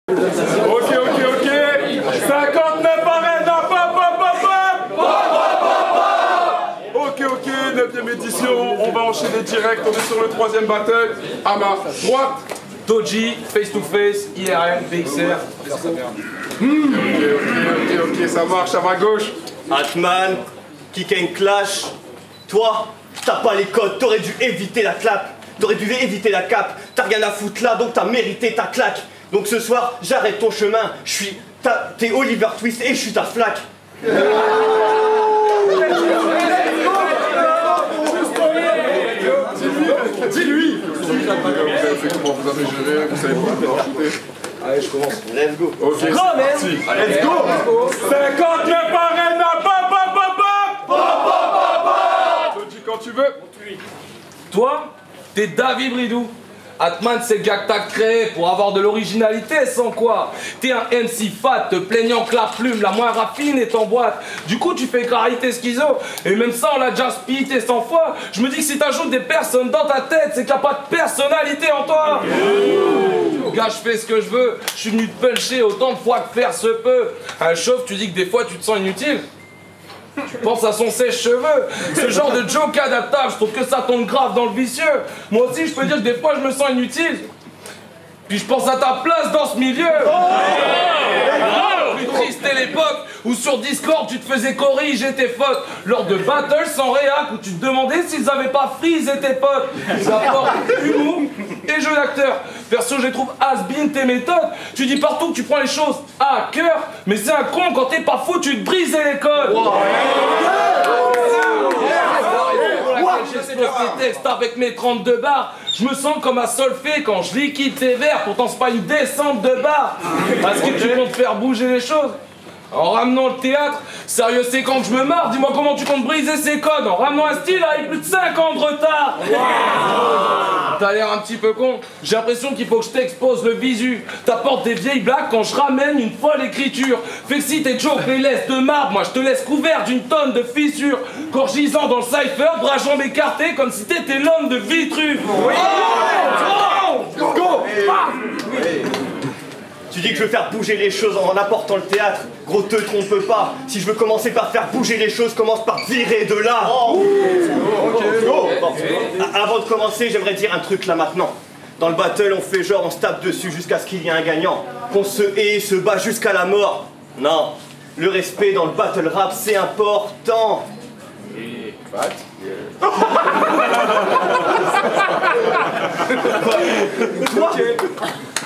Ok. 59 arènes, Ok, 9ème édition, on va enchaîner direct, on est sur le 3ème battle. À ma droite, Doji, face to face, IRM, PXR. Ok, ça marche, à ma gauche. Atman, Kick and Clash, toi, t'as pas les codes, t'aurais dû éviter la clap, t'aurais dû éviter la cape, t'as rien à foutre là, donc t'as mérité ta claque. Donc ce soir, j'arrête ton chemin, t'es Oliver Twist et je suis ta flaque. Dis-lui. Vous avez fait comment, vous avez géré, vous savez pas shooter. Allez, je commence. Let's go. Ok, c'est parti. Let's go. 59 arènes, Je te dis quand tu veux. Toi, t'es David Bridou. Atman, c'est le gars que t'as créé pour avoir de l'originalité, sans quoi t'es un MC fat, te plaignant que la plume la moins raffine est en boîte. Du coup, tu fais carité schizo, et même ça, on l'a déjà spité 100 fois. Je me dis que si t'ajoutes des personnes dans ta tête, c'est qu'il n'y a pas de personnalité en toi. Gars, je fais ce que je veux, je suis venu te puncher autant de fois que faire se peut. Un chauve, tu dis que des fois, tu te sens inutile. Tu penses à son sèche-cheveux. Ce genre de joke adaptable, je trouve que ça tombe grave dans le vicieux. Moi aussi, je peux dire que des fois, je me sens inutile. Puis je pense à ta place dans ce milieu. Plus triste est l'époque où sur Discord, tu te faisais corriger tes fautes lors de battles sans réac où tu te demandais s'ils avaient pas freezé tes potes. Ça apporte humour et jeu d'acteur. Perso, je les trouve has-been tes méthodes. Tu dis partout que tu prends les choses à cœur, mais c'est un con quand t'es pas fou, tu te brises les codes. J'explose tes textes avec mes 32 bars. Je me sens comme à Solfé quand je liquide tes vers. Pourtant c'est pas une descente de barre. Est-ce que tu comptes faire bouger les choses en ramenant le théâtre? Sérieux, c'est quand je me marre. Dis-moi comment tu comptes briser ces codes en ramenant un style avec plus de 5 ans de retard. T'as l'air un petit peu con. J'ai l'impression qu'il faut que je t'expose le visu. T'apportes des vieilles blagues quand je ramène une folle écriture. Fait que si tes jokes les laissent de marbre, moi je te laisse couvert d'une tonne de fissures. Corgisant dans le cypher, bras jambes écartés comme si t'étais l'homme de Vitruve. Go. Tu dis que je veux faire bouger les choses en apportant le théâtre. Gros te trompe pas. Si je veux commencer par faire bouger les choses, commence par virer de là. Bon. Avant de commencer, j'aimerais dire un truc là maintenant. Dans le battle, on fait genre, on se tape dessus jusqu'à ce qu'il y ait un gagnant. Qu'on se hait et se bat jusqu'à la mort. Non, le respect dans le battle rap, c'est important. Quoi?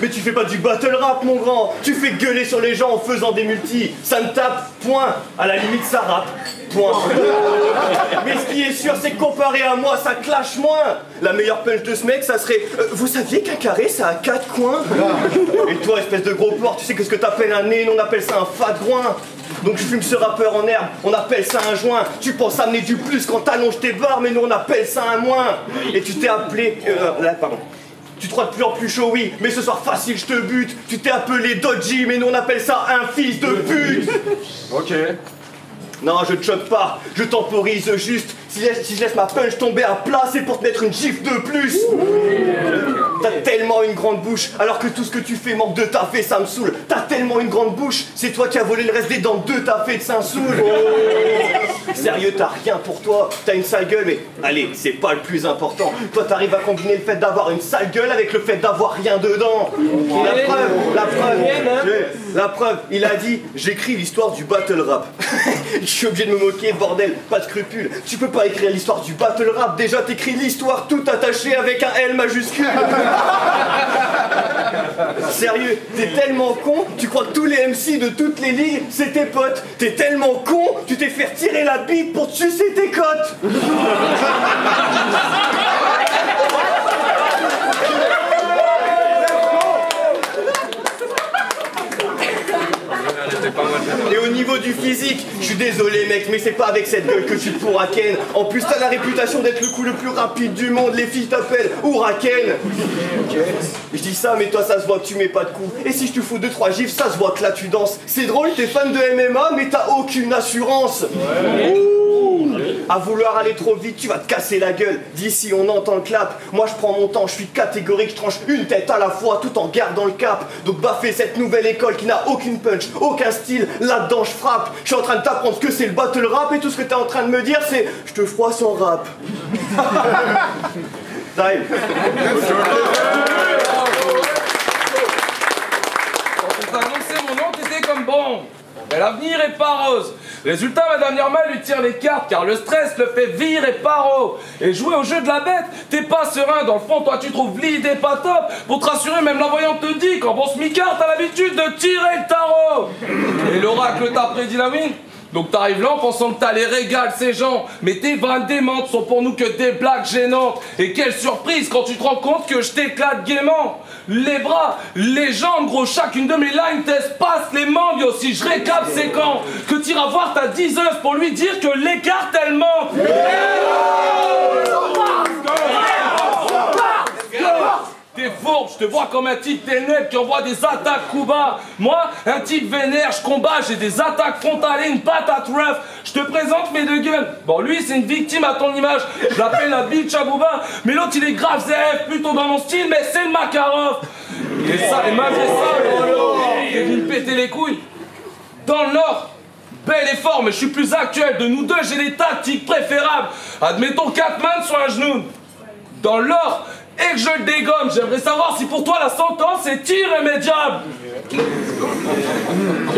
Mais tu fais pas du battle rap, mon grand. Tu fais gueuler sur les gens en faisant des multis. Ça me tape, point. À la limite, ça rappe, point. Mais ce qui est sûr, c'est que comparé à moi, ça clash moins. La meilleure punch de ce mec, ça serait vous saviez qu'un carré, ça a 4 coins? Et toi, espèce de gros porc, tu sais que ce que t'appelles un nez, on appelle ça un fat groin. Donc je fume ce rappeur en herbe, on appelle ça un joint. Tu penses amener du plus quand t'allonges tes barres, mais nous on appelle ça un moins. Et tu t'es appelé... Tu te crois de plus en plus chaud, oui, mais ce soir facile, je te bute. Tu t'es appelé Doji, mais nous on appelle ça un fils de pute. Ok. Non, je te choque pas, je temporise juste. Si je laisse ma punch tomber à plat, c'est pour te mettre une gifle de plus. T'as tellement une grande bouche, alors que tout ce que tu fais manque de taffer, ça me saoule. T'as tellement une grande bouche, c'est toi qui as volé le reste des dents de taffer de Saint-Soul. Sérieux, t'as rien pour toi, t'as une sale gueule, mais allez, c'est pas le plus important. Toi, t'arrives à combiner le fait d'avoir une sale gueule avec le fait d'avoir rien dedans. Et la preuve, il a dit, j'écris l'histoire du battle rap. Je suis obligé de me moquer, bordel, pas de scrupules. Tu peux pas écrire l'histoire du battle rap, déjà t'écris l'histoire tout attachée avec un L majuscule. Sérieux, t'es tellement con, tu crois que tous les MC de toutes les ligues, c'est tes potes. T'es tellement con, tu t'es fait tirer la bite pour te sucer tes côtes. Et au niveau du physique, je suis désolé mec, mais c'est pas avec cette gueule que tu pourras ken. En plus t'as la réputation d'être le coup le plus rapide du monde, les filles t'appellent Huraken. Je dis ça, mais toi ça se voit que tu mets pas de coups. Et si je te fous 2-3 gifs, ça se voit que là tu danses. C'est drôle, t'es fan de MMA, mais t'as aucune assurance. À vouloir aller trop vite, tu vas te casser la gueule. D'ici, on entend le clap. Moi, je prends mon temps, je suis catégorique, je tranche une tête à la fois tout en gardant le cap. Donc, baffer cette nouvelle école qui n'a aucune punch, aucun style. Là-dedans, je frappe. Je suis en train de t'apprendre ce que c'est le battle rap et tout ce que t'es en train de me dire, c'est je te froisse en rap. Time. Quand on t'a annoncé mon nom, t'étais comme bon. Mais l'avenir est pas rose. Résultat, Madame Irma lui tire les cartes car le stress le fait virer paro. Et jouer au jeu de la bête, t'es pas serein. Dans le fond, toi tu trouves l'idée pas top. Pour te rassurer, même la voyante te dit qu'en bon smicard, t'as l'habitude de tirer le tarot. Et l'oracle t'a prédit la win. Donc t'arrives là en pensant que t'allais régaler ces gens. Mais tes vannes démentes sont pour nous que des blagues gênantes. Et quelle surprise quand tu te rends compte que je t'éclate gaiement. Les bras, les jambes, gros, chacune de mes lines t'espace les membres. Yo, si je récap c'est quand que t'iras voir ta diseuse pour lui dire que l'écart elle manque. T'es fourbe, je te vois comme un type ténèbre qui envoie des attaques coup bas. Moi, un type vénère, je combat, j'ai des attaques frontales et une patate rough. Je te présente mes deux gueules. Bon, lui, c'est une victime à ton image. Je l'appelle la bitch à Bouba. Mais l'autre, il est grave ZF, plutôt dans mon style, mais c'est le Makarov. Et ça, et malgré ça, t'es venu me péter les couilles. Dans le Nord, bel effort, mais je suis plus actuel. De nous deux, j'ai les tactiques préférables. Admettons 4 man sur un genou. Dans l'or, et que je le dégomme, j'aimerais savoir si pour toi la sentence est irrémédiable.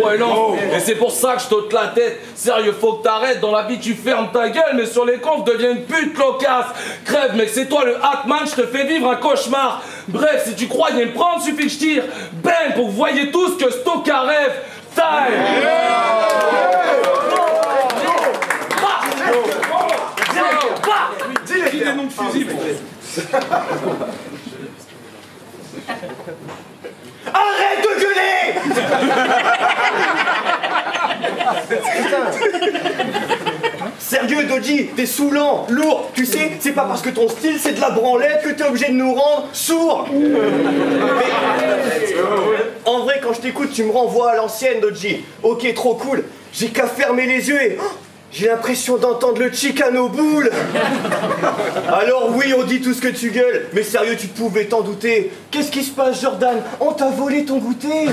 Ouais non, et c'est pour ça que je t'ôte la tête. Sérieux, faut que t'arrêtes, dans la vie tu fermes ta gueule, mais sur les confs deviens une pute loquace. Crève mec, c'est toi le Hatman, je te fais vivre un cauchemar. Bref, si tu croyais me prendre, suffit que je tire. Ben, pour que vous voyez tous que Stoka rêve. Time. Dis des noms de fusil, Arrête de gueuler. Sérieux Doji, t'es saoulant, lourd. Tu sais, c'est pas parce que ton style c'est de la branlette que t'es obligé de nous rendre sourds. Mais, en vrai, quand je t'écoute, tu me renvoies à l'ancienne Doji. Ok, trop cool. J'ai qu'à fermer les yeux et... j'ai l'impression d'entendre le Chicano Bull. Alors oui, on dit tout ce que tu gueules, mais sérieux, tu pouvais t'en douter. Qu'est-ce qui se passe, Jordan? On t'a volé ton goûter.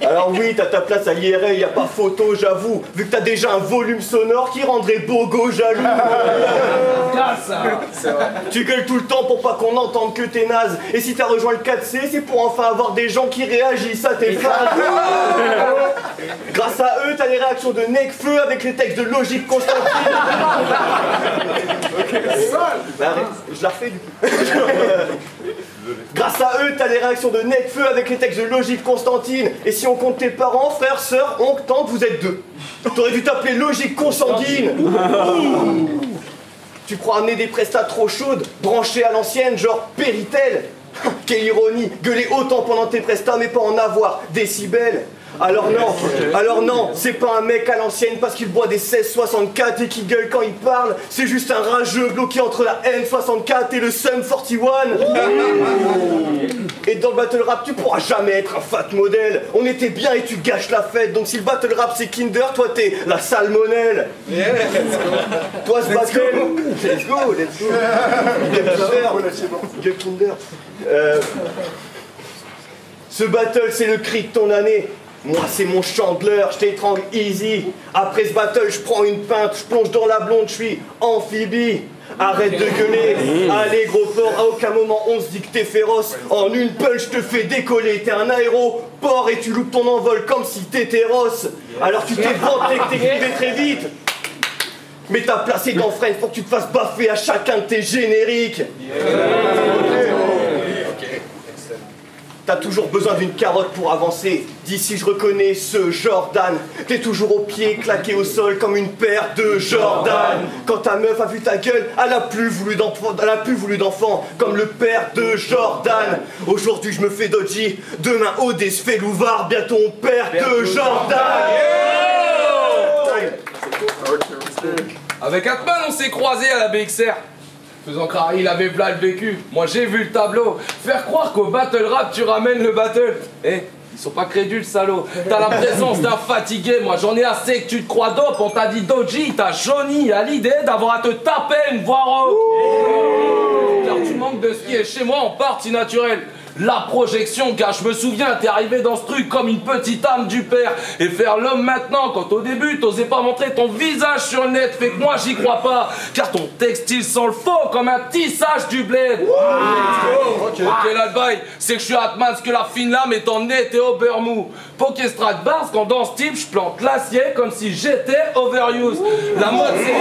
Alors oui, t'as ta place à l'IRL, y a pas photo, j'avoue. Vu que t'as déjà un volume sonore qui rendrait Bogo jaloux. Tu gueules tout le temps pour pas qu'on entende que t'es naze. Et si t'as rejoint le 4C, c'est pour enfin avoir des gens qui réagissent à tes phrases. Grâce à eux, t'as les réactions de Necfeu avec les textes de Logique Constantine. Arrête, je la refais du coup. Grâce à eux, t'as les réactions de Necfeu avec les textes de Logique Constantine. Et si on compte tes parents, frères, sœurs, oncles, tantes, vous êtes 2. T'aurais dû t'appeler Logique Consanguine. Tu crois amener des prestats trop chaudes, branchées à l'ancienne, genre Péritel. Quelle ironie, gueuler autant pendant tes prestats mais pas en avoir, décibels. Alors non, c'est pas un mec à l'ancienne parce qu'il boit des 1664 et qui gueule quand il parle. C'est juste un rageux bloqué entre la N64 et le Sum 41. Et dans le battle rap, tu pourras jamais être un fat modèle. On était bien et tu gâches la fête. Donc si le battle rap c'est Kinder, toi t'es la salmonelle. Yeah. Toi ce battle... Let's go. Gueule Kinder. Ce battle c'est le cri de ton année. Moi c'est mon Chandler, je t'étrangle easy. Après ce battle je prends une pinte, je plonge dans la blonde, je suis amphibie. Arrête de gueuler, allez gros porc, à aucun moment on se dit que t'es féroce. En une punch je te fais décoller, t'es un aéroport et tu loupes ton envol comme si t'étais Ross. Alors tu t'es vanté que t'écrivais très vite. Mais t'as placé dans Friends pour que tu te fasses baffer à chacun de tes génériques. T'as toujours besoin d'une carotte pour avancer. D'ici je reconnais ce Jordan. T'es toujours au pied, claqué au sol comme une paire de Jordan. Quand ta meuf a vu ta gueule, elle a plus voulu d'enfant, comme le père de Jordan. Aujourd'hui je me fais Doji, demain Odé se fait Louvard, bientôt on perd de Jordan. Avec Atman on s'est croisés à la BXR. Faisant croire il avait v'là le vécu. Moi j'ai vu le tableau. Faire croire qu'au battle rap tu ramènes le battle. Eh, Ils sont pas crédules, salaud. T'as la présence d'un fatigué, moi j'en ai assez que tu te crois dope. On t'a dit Doji, t'as jauni à l'idée d'avoir à te taper une voix rock. Car tu manques de ce qui est chez moi en partie naturelle. La projection, gars, je me souviens, t'es arrivé dans ce truc comme une petite âme du père. Et faire l'homme maintenant, quand au début t'osais pas montrer ton visage sur le net, fait que moi j'y crois pas. Car ton textile sent le faux comme un tissage du bled. Ok, là le bail, c'est que je suis Atman, que la fine lame est en net et au beurre mou. Pokestrat bars, quand dans ce type, je plante l'acier comme si j'étais overuse. La mode c'est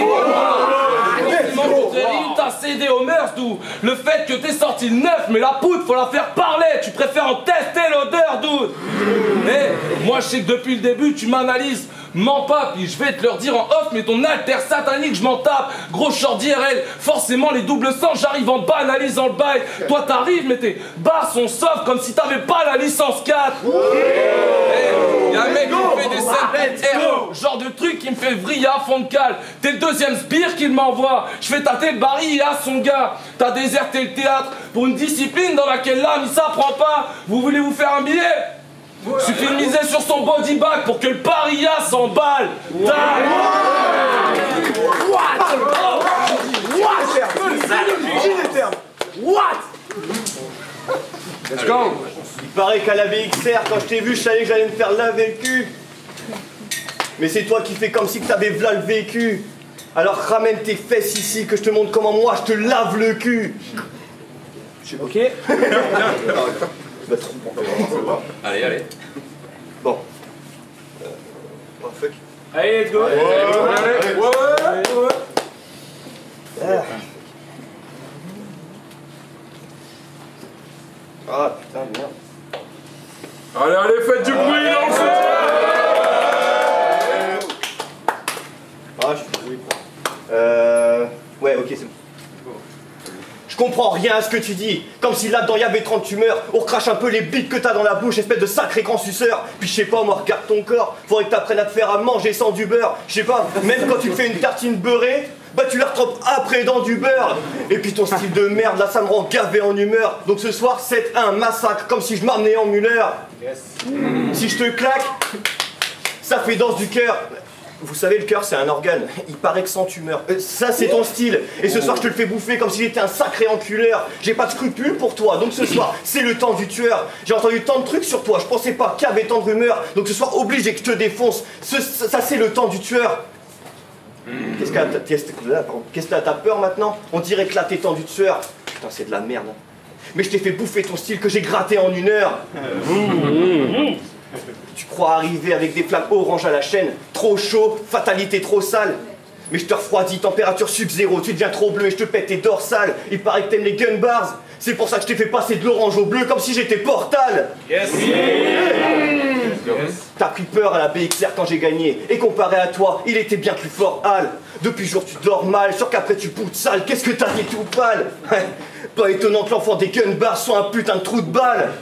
t'as cédé aux mœurs, d'où le fait que t'es sorti le neuf, mais la poudre faut la faire parler, tu préfères en tester l'odeur, d'où. Eh, moi je sais que depuis le début tu m'analyses, mens pas, puis je vais te leur dire en off, mais ton alter satanique je m'en tape, gros short d'IRL, forcément les doubles sens, j'arrive en bas, analysant le bail, toi t'arrives mais tes barres sont soft comme si t'avais pas la licence 4. Eh, y'a un mec qui me fait des scènes genre de truc qui me fait vriller à fond de cale. T'es le deuxième sbire qu'il m'envoie. Je fais tâter le baril à son gars. T'as déserté le théâtre pour une discipline dans laquelle l'âme il s'apprend pas. Vous voulez vous faire un billet? Suffit de miser sur son body bag pour que le paria s'emballe. Let's go. Il paraît qu'à la BXR, quand je t'ai vu, je savais que j'allais me faire laver le cul. Mais c'est toi qui fais comme si t'avais v'là le vécu. Alors ramène tes fesses ici, que je te montre comment moi je te lave le cul. Ok. Allez, allez. Bon. Fuck. Allez, let's go. Ah putain, merde. Allez, allez, faites du bruit dans le soutien. Ah, je suis désolé. Ouais, ok, c'est bon. Je comprends rien à ce que tu dis. Comme si là-dedans il y avait 30 tumeurs. On recrache un peu les bites que t'as dans la bouche, espèce de sacré grand suceur. Puis je sais pas, moi, regarde ton corps. Faudrait que t'apprennes à te faire à manger sans du beurre. Je sais pas, même quand tu fais une tartine beurrée, bah tu la retrempes après dans du beurre. Et puis ton style de merde, là, ça me rend gavé en humeur. Donc ce soir, 7-1, massacre, comme si je m'amenais en Muller. Si je te claque, ça fait danse du cœur. Vous savez, le cœur, c'est un organe. Il paraît que sans tumeur. Ça, c'est ton style. Et ce soir, je te le fais bouffer comme si j'étais un sacré enculeur. J'ai pas de scrupules pour toi. Donc ce soir, c'est le temps du tueur. J'ai entendu tant de trucs sur toi. Je pensais pas qu'il y avait tant de rumeurs. Donc ce soir, obligé que je te défonce. Ça, c'est le temps du tueur. Qu'est-ce que t'as peur maintenant? On dirait que là, t'es temps du tueur. Putain, c'est de la merde. Mais je t'ai fait bouffer ton style que j'ai gratté en 1 heure. Tu crois arriver avec des flammes orange à la chaîne? Trop chaud, fatalité trop sale. Mais je te refroidis, température sub-0, tu deviens trop bleu et je te pète tes dorsales. Il paraît que t'aimes les gun bars. C'est pour ça que je t'ai fait passer de l'orange au bleu comme si j'étais Portal. Yes. T'as pris peur à la BXR quand j'ai gagné. Et comparé à toi, il était bien plus fort, Al. Depuis jour tu dors mal, sûr qu'après tu poutes sale. Qu'est-ce que t'as dit tout pâle? Pas étonnant que l'enfant des gun bars soit un putain de trou de balle.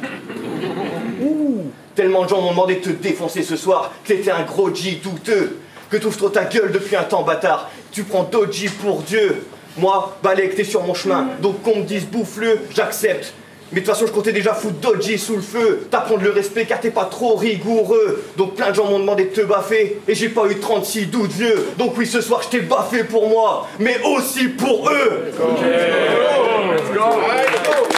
Tellement de gens m'ont demandé de te défoncer ce soir, que t'étais un gros G douteux, que t'ouvres trop ta gueule depuis un temps, bâtard. Tu prends Doji pour Dieu. Moi, Balek, t'es sur mon chemin, donc qu'on me dise bouffe-le, j'accepte. Mais de toute façon, je comptais déjà foutre Doji sous le feu, t'apprendre le respect car t'es pas trop rigoureux. Donc plein de gens m'ont demandé de te baffer, et j'ai pas eu 36 doutes vieux. Donc oui, ce soir, je t'ai baffé pour moi, mais aussi pour eux. Let's go. Let's go.